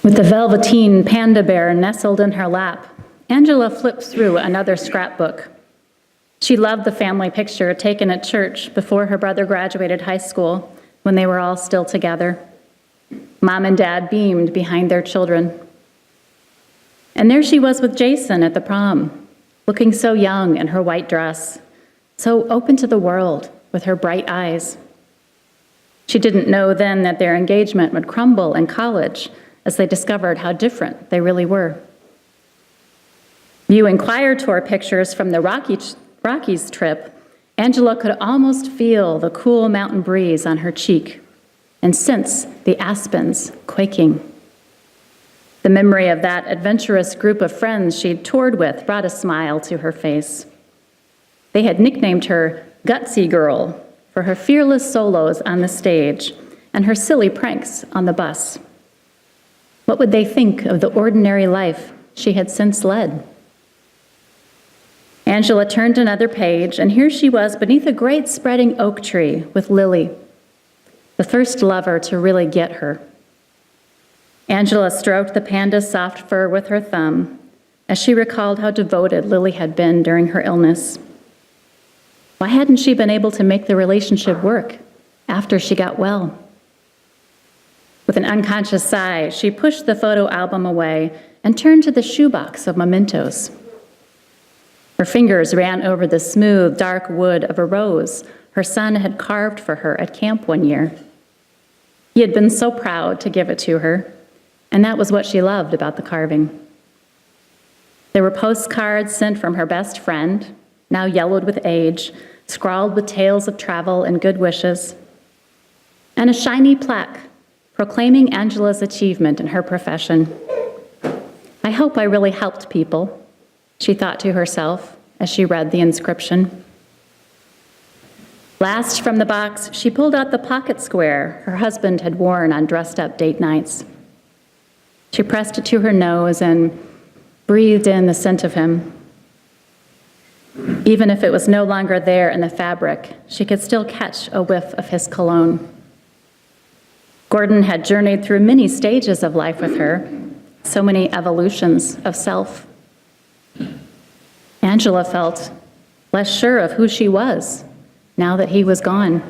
With the velveteen panda bear nestled in her lap, Angela flipped through another scrapbook. She loved the family picture taken at church before her brother graduated high school, when they were all still together. Mom and Dad beamed behind their children. And there she was with Jason at the prom, looking so young in her white dress, so open to the world with her bright eyes. She didn't know then that their engagement would crumble in college as they discovered how different they really were. Viewing choir tour pictures from the Rockies trip, Angela could almost feel the cool mountain breeze on her cheek and sense the aspens quaking. The memory of that adventurous group of friends she'd toured with brought a smile to her face. They had nicknamed her Gutsy Girl for her fearless solos on the stage and her silly pranks on the bus. What would they think of the ordinary life she had since led? Angela turned another page, and here she was beneath a great spreading oak tree with Lily, the first lover to really get her. Angela stroked the panda's soft fur with her thumb as she recalled how devoted Lily had been during her illness. Why hadn't she been able to make the relationship work after she got well? With an unconscious sigh, she pushed the photo album away and turned to the shoebox of mementos. Her fingers ran over the smooth, dark wood of a rose her son had carved for her at camp one year. He had been so proud to give it to her, and that was what she loved about the carving. There were postcards sent from her best friend, now yellowed with age, scrawled with tales of travel and good wishes, and a shiny plaque proclaiming Angela's achievement in her profession. I hope I really helped people, she thought to herself as she read the inscription. Last from the box, she pulled out the pocket square her husband had worn on dressed-up date nights. She pressed it to her nose and breathed in the scent of him. Even if it was no longer there in the fabric, she could still catch a whiff of his cologne. Gordon had journeyed through many stages of life with her, so many evolutions of self. Angela felt less sure of who she was now that he was gone.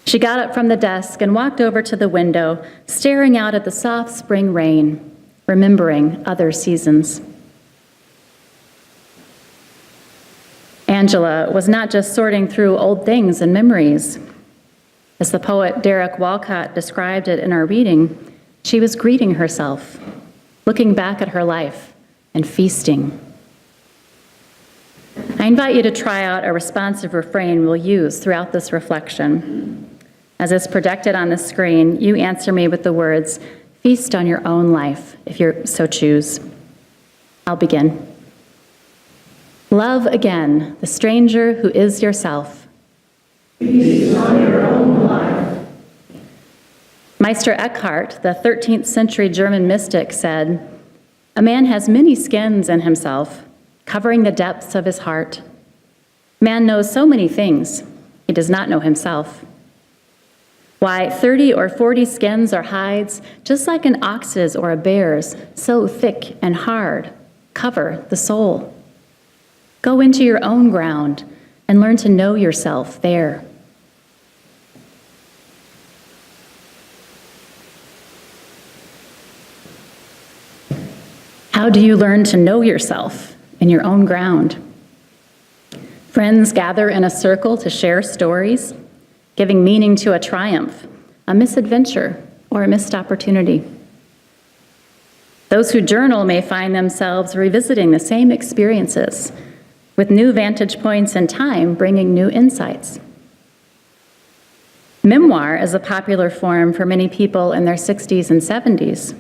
She got up from the desk and walked over to the window, staring out at the soft spring rain, remembering other seasons. Angela was not just sorting through old things and memories. As the poet Derek Walcott described it in our reading, she was greeting herself, looking back at her life and feasting. I invite you to try out a responsive refrain we'll use throughout this reflection. As is projected on the screen, you answer me with the words, "Feast on your own life," if you so choose. I'll begin. Love again the stranger who is yourself. Feast on your own life. Meister Eckhart, the 13th century German mystic, said, "A man has many skins in himself, covering the depths of his heart. Man knows so many things, he does not know himself. Why, 30 or 40 skins or hides, just like an ox's or a bear's, so thick and hard, cover the soul. Go into your own ground and learn to know yourself there." How do you learn to know yourself in your own ground? Friends gather in a circle to share stories, giving meaning to a triumph, a misadventure, or a missed opportunity. Those who journal may find themselves revisiting the same experiences, with new vantage points in time bringing new insights. Memoir is a popular form for many people in their 60s and 70s.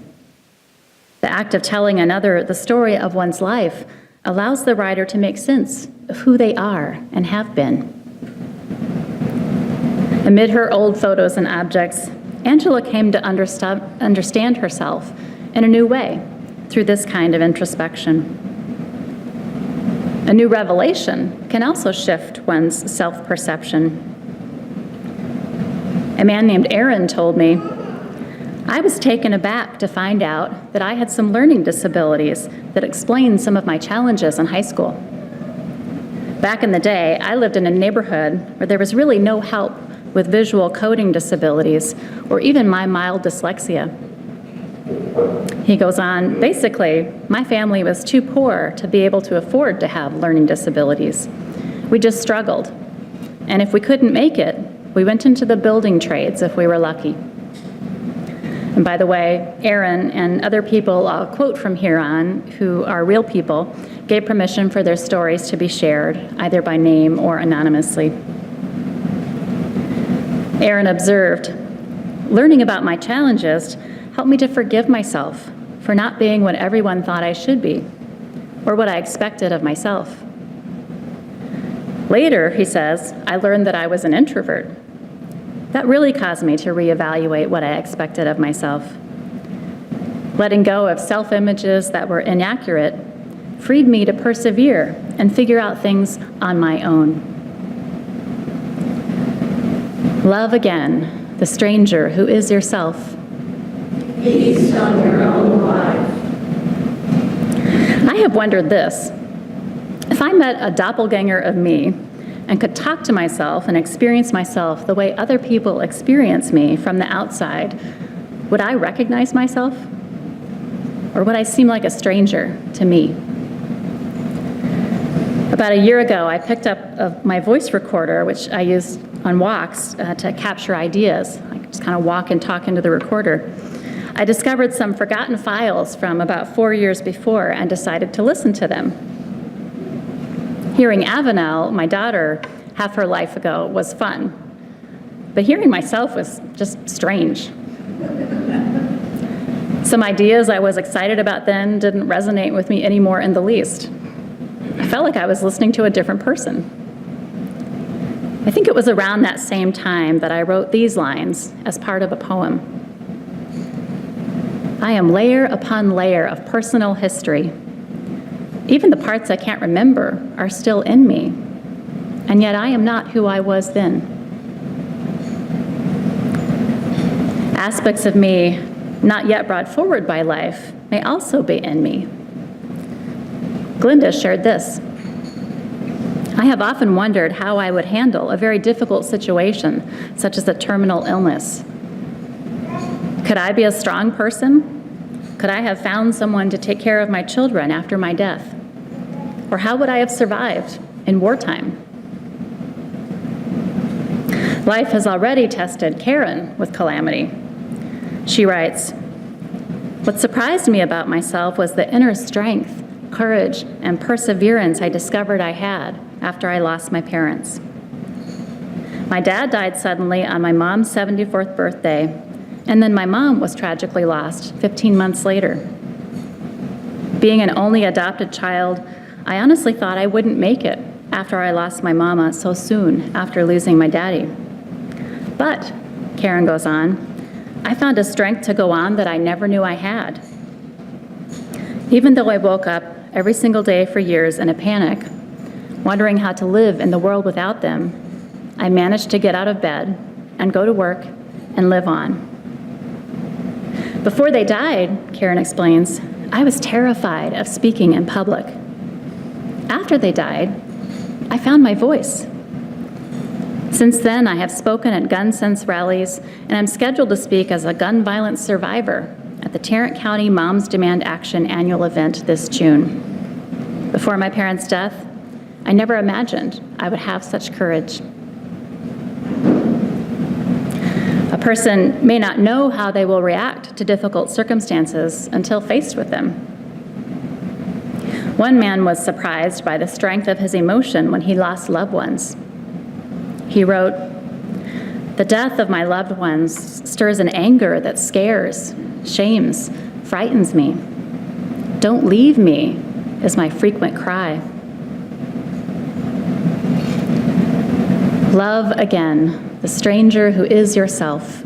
The act of telling another the story of one's life allows the writer to make sense of who they are and have been. Amid her old photos and objects, Angela came to understand herself in a new way through this kind of introspection. A new revelation can also shift one's self-perception. A man named Aaron told me, I was taken aback to find out that I had some learning disabilities that explained some of my challenges in high school. Back in the day, I lived in a neighborhood where there was really no help with visual coding disabilities or even my mild dyslexia. He goes on, basically, my family was too poor to be able to afford to have learning disabilities. We just struggled. And if we couldn't make it, we went into the building trades if we were lucky. And by the way, Aaron and other people I'll quote from here on, who are real people, gave permission for their stories to be shared, either by name or anonymously. Aaron observed, learning about my challenges helped me to forgive myself for not being what everyone thought I should be, or what I expected of myself. Later, he says, I learned that I was an introvert. That really caused me to reevaluate what I expected of myself. Letting go of self-images that were inaccurate freed me to persevere and figure out things on my own. Love again the stranger who is yourself. Feast on your own life. I have wondered this. If I met a doppelganger of me and could talk to myself and experience myself the way other people experience me from the outside, would I recognize myself? Or would I seem like a stranger to me? About a year ago, I picked up my voice recorder, which I used on walks to capture ideas. I just kind of walk and talk into the recorder. I discovered some forgotten files from about 4 years before and decided to listen to them. Hearing Avenel, my daughter, half her life ago was fun, but hearing myself was just strange. Some ideas I was excited about then didn't resonate with me anymore in the least. I felt like I was listening to a different person. I think it was around that same time that I wrote these lines as part of a poem. I am layer upon layer of personal history. Even the parts I can't remember are still in me, and yet I am not who I was then. Aspects of me not yet brought forward by life may also be in me. Glinda shared this. I have often wondered how I would handle a very difficult situation, such as a terminal illness. Could I be a strong person? Could I have found someone to take care of my children after my death? Or how would I have survived in wartime? Life has already tested Karen with calamity. She writes, what surprised me about myself was the inner strength, courage, and perseverance I discovered I had after I lost my parents. My dad died suddenly on my mom's 74th birthday, and then my mom was tragically lost 15 months later. Being an only adopted child, I honestly thought I wouldn't make it after I lost my mama so soon after losing my daddy. But, Karen goes on, I found a strength to go on that I never knew I had. Even though I woke up every single day for years in a panic, wondering how to live in the world without them, I managed to get out of bed and go to work and live on. Before they died, Karen explains, I was terrified of speaking in public. After they died, I found my voice. Since then, I have spoken at Gun Sense rallies, and I'm scheduled to speak as a gun violence survivor at the Tarrant County Moms Demand Action annual event this June. Before my parents' death, I never imagined I would have such courage. A person may not know how they will react to difficult circumstances until faced with them. One man was surprised by the strength of his emotion when he lost loved ones. He wrote, the death of my loved ones stirs an anger that scares, shames, frightens me. Don't leave me is my frequent cry. Love again the stranger who is yourself.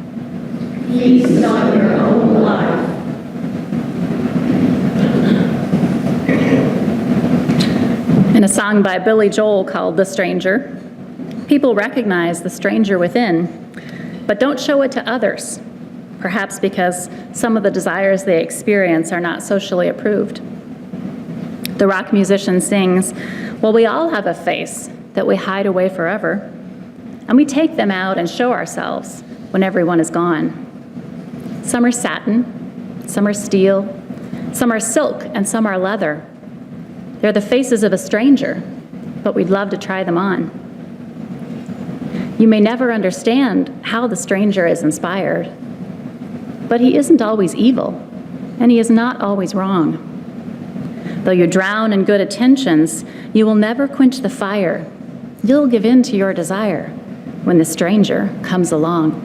Feast on your own life. In a song by Billy Joel called The Stranger, people recognize the stranger within, but don't show it to others. perhaps because some of the desires they experience are not socially approved. The rock musician sings, "Well, we all have a face that we hide away forever, and we take them out and show ourselves when everyone is gone. Some are satin, some are steel, some are silk, and some are leather. They're the faces of a stranger, but we'd love to try them on. You may never understand how the stranger is inspired, but he isn't always evil, and he is not always wrong. Though you drown in good intentions, you will never quench the fire. You'll give in to your desire when the stranger comes along."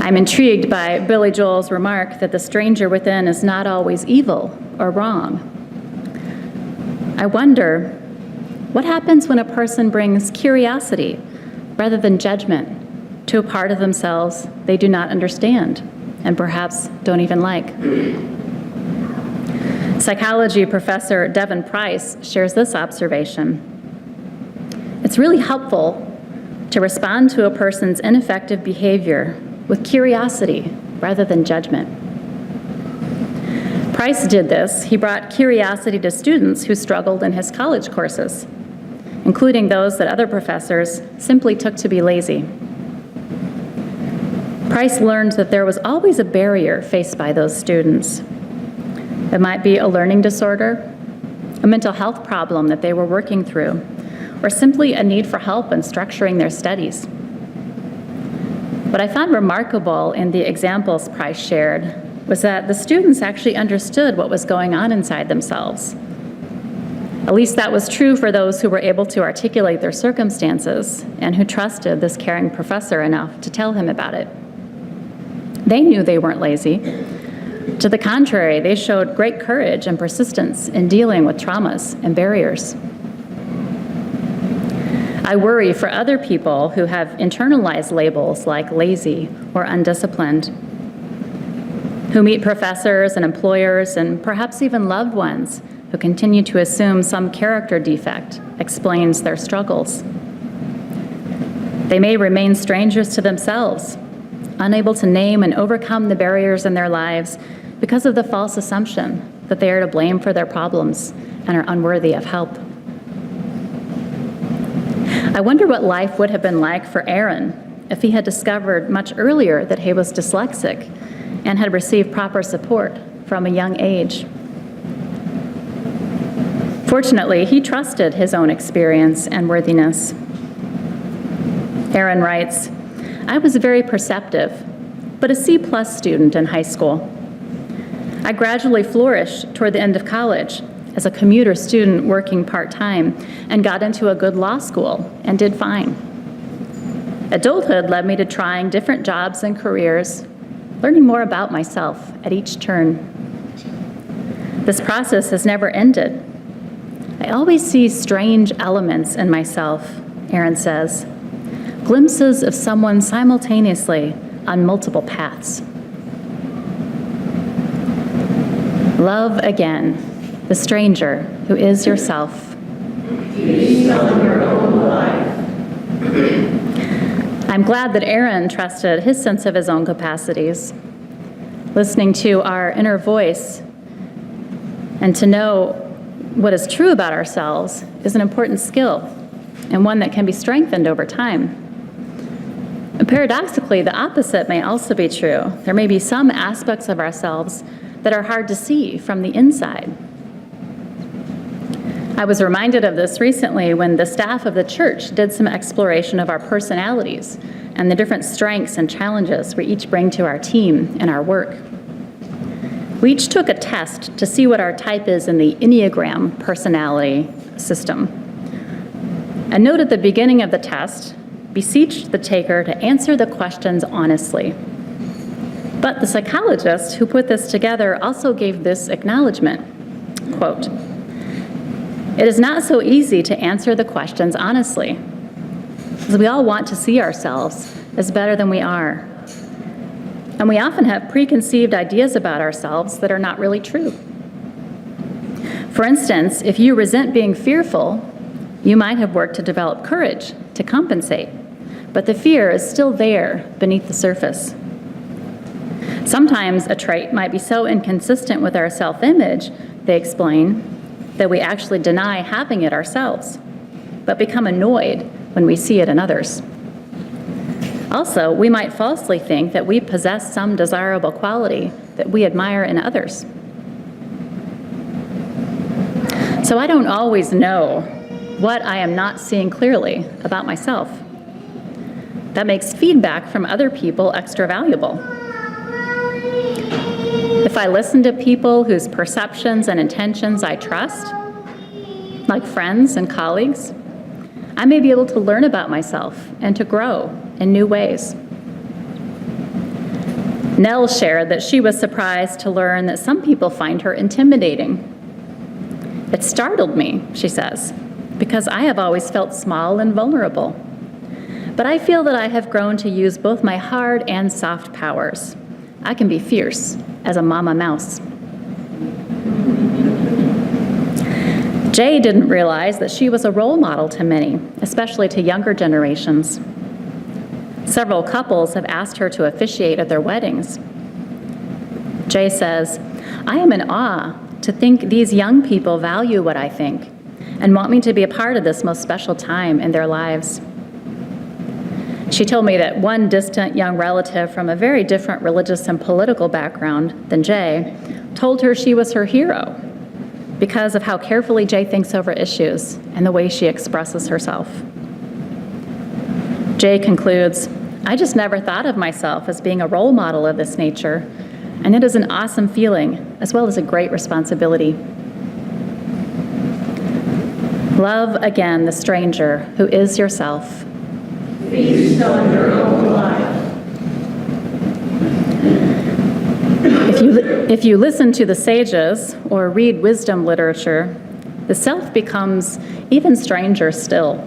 I'm intrigued by Billy Joel's remark that the stranger within is not always evil or wrong. I wonder, what happens when a person brings curiosity rather than judgment to a part of themselves they do not understand and perhaps don't even like? Psychology professor Devin Price shares this observation. It's really helpful to respond to a person's ineffective behavior with curiosity rather than judgment. Price did this. He brought curiosity to students who struggled in his college courses, including those that other professors simply took to be lazy. Price learned that there was always a barrier faced by those students. It might be a learning disorder, a mental health problem that they were working through, or simply a need for help in structuring their studies. What I found remarkable in the examples Price shared was that the students actually understood what was going on inside themselves. At least that was true for those who were able to articulate their circumstances and who trusted this caring professor enough to tell him about it. They knew they weren't lazy. To the contrary, they showed great courage and persistence in dealing with traumas and barriers. I worry for other people who have internalized labels like lazy or undisciplined, who meet professors and employers and perhaps even loved ones who continue to assume some character defect explains their struggles. They may remain strangers to themselves, unable to name and overcome the barriers in their lives because of the false assumption that they are to blame for their problems and are unworthy of help. I wonder what life would have been like for Aaron if he had discovered much earlier that he was dyslexic and had received proper support from a young age. Fortunately, he trusted his own experience and worthiness. Aaron writes, "I was very perceptive, but a C+ student in high school. I gradually flourished toward the end of college as a commuter student working part-time and got into a good law school and did fine. Adulthood led me to trying different jobs and careers, learning more about myself at each turn. This process has never ended. I always see strange elements in myself," Aaron says, "glimpses of someone simultaneously on multiple paths." Love again the stranger who is yourself. Feast on your own life. I'm glad that Aaron trusted his sense of his own capacities. Listening to our inner voice and to know what is true about ourselves is an important skill and one that can be strengthened over time. And paradoxically, the opposite may also be true. There may be some aspects of ourselves that are hard to see from the inside. I was reminded of this recently when the staff of the church did some exploration of our personalities and the different strengths and challenges we each bring to our team and our work. We each took a test to see what our type is in the Enneagram personality system. A note at the beginning of the test beseeched the taker to answer the questions honestly. But the psychologist who put this together also gave this acknowledgement, quote, "It is not so easy to answer the questions honestly, because we all want to see ourselves as better than we are. And we often have preconceived ideas about ourselves that are not really true. For instance, if you resent being fearful, you might have worked to develop courage to compensate, but the fear is still there beneath the surface. Sometimes a trait might be so inconsistent with our self-image, they explain, that we actually deny having it ourselves, but become annoyed when we see it in others. Also, we might falsely think that we possess some desirable quality that we admire in others. So I don't always know what I am not seeing clearly about myself. That makes feedback from other people extra valuable. If I listen to people whose perceptions and intentions I trust, like friends and colleagues, I may be able to learn about myself and to grow in new ways. Nell shared that she was surprised to learn that some people find her intimidating. It startled me, she says, because I have always felt small and vulnerable. But I feel that I have grown to use both my hard and soft powers. I can be fierce as a mama mouse. Jay didn't realize that she was a role model to many, especially to younger generations. Several couples have asked her to officiate at their weddings. Jay says, "I am in awe to think these young people value what I think and want me to be a part of this most special time in their lives." She told me that one distant young relative from a very different religious and political background than Jay told her she was her hero because of how carefully Jay thinks over issues and the way she expresses herself. Jay concludes, "I just never thought of myself as being a role model of this nature, and it is an awesome feeling as well as a great responsibility." Love again the stranger who is yourself. Feast on your own life. If you listen to the sages or read wisdom literature, the self becomes even stranger still.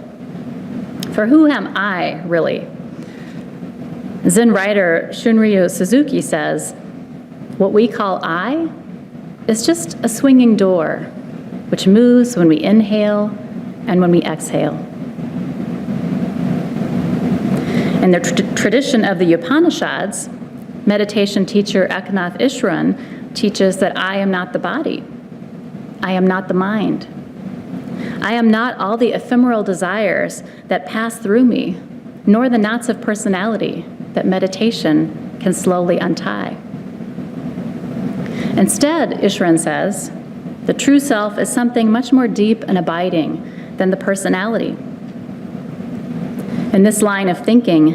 For who am I, really? Zen writer Shunryu Suzuki says, "What we call I is just a swinging door, which moves when we inhale and when we exhale." In the tradition of the Upanishads, meditation teacher Eknath Ishran teaches that I am not the body. I am not the mind. I am not all the ephemeral desires that pass through me, nor the knots of personality that meditation can slowly untie. Instead, Ishran says, the true self is something much more deep and abiding than the personality. In this line of thinking,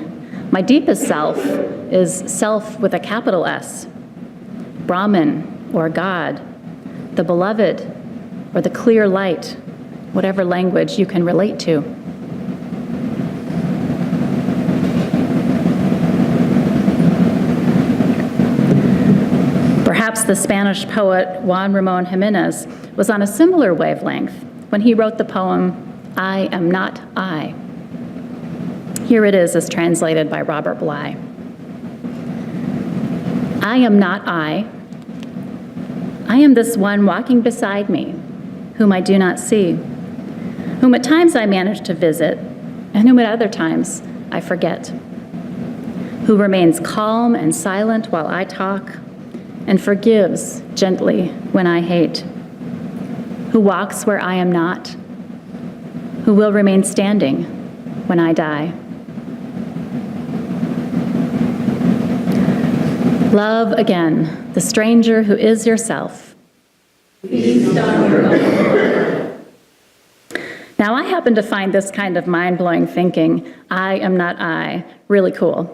my deepest self is self with a capital S, Brahman or God, the beloved or the clear light, whatever language you can relate to. Perhaps the Spanish poet Juan Ramón Jiménez was on a similar wavelength when he wrote the poem, "I Am Not I." Here it is as translated by Robert Bly. I am not I. I am this one walking beside me, whom I do not see, whom at times I manage to visit, and whom at other times I forget, who remains calm and silent while I talk, and forgives gently when I hate, who walks where I am not, who will remain standing when I die. Love again the stranger who is yourself. Feast on your own life. Now, I happen to find this kind of mind-blowing thinking, I am not I, really cool.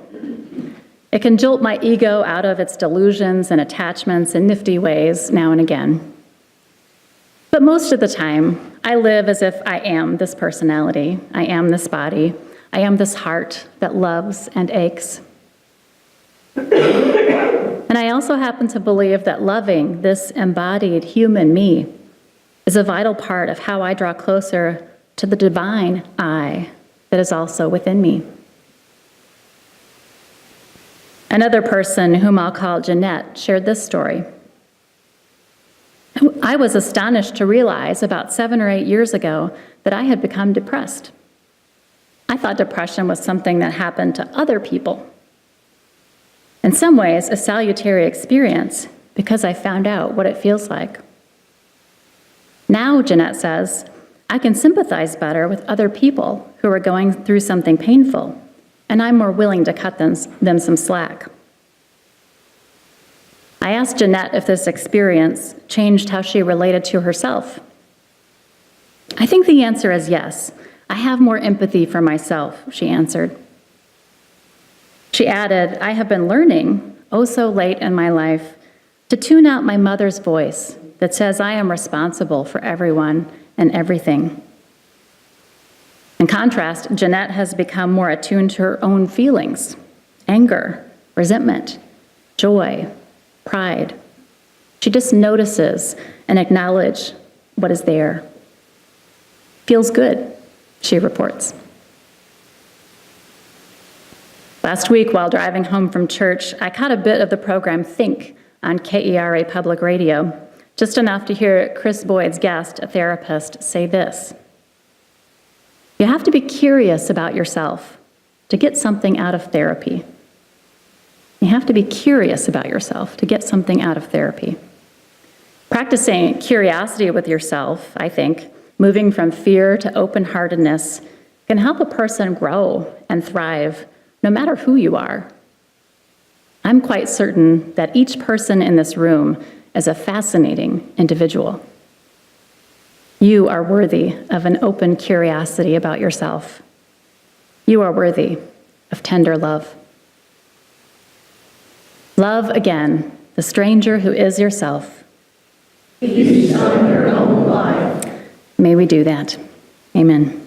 It can jolt my ego out of its delusions and attachments in nifty ways now and again. But most of the time, I live as if I am this personality, I am this body, I am this heart that loves and aches. And I also happen to believe that loving this embodied human me is a vital part of how I draw closer to the divine I that is also within me. Another person, whom I'll call Jeanette, shared this story. I was astonished to realize about 7 or 8 years ago that I had become depressed. I I thought depression was something that happened to other people. In some ways, a salutary experience because I found out what it feels like. Now, Jeanette says, I can sympathize better with other people who are going through something painful, and I'm more willing to cut them some slack. I asked Jeanette if this experience changed how she related to herself. I think the answer is yes. I have more empathy for myself, she answered. She added, I have been learning, oh so late in my life, to tune out my mother's voice that says I am responsible for everyone and everything. In contrast, Jeanette has become more attuned to her own feelings, anger, resentment, joy, pride. She just notices and acknowledges what is there. Feels good, she reports. Last week, while driving home from church, I caught a bit of the program Think on KERA Public Radio, just enough to hear Chris Boyd's guest, a therapist, say this. You have to be curious about yourself to get something out of therapy. You have to be curious about yourself to get something out of therapy. Practicing curiosity with yourself, I think, moving from fear to open-heartedness, can help a person grow and thrive, no matter who you are. I'm quite certain that each person in this room is a fascinating individual. You are worthy of an open curiosity about yourself. You are worthy of tender love. Love again the stranger who is yourself. Feast on your own life. May we do that. Amen.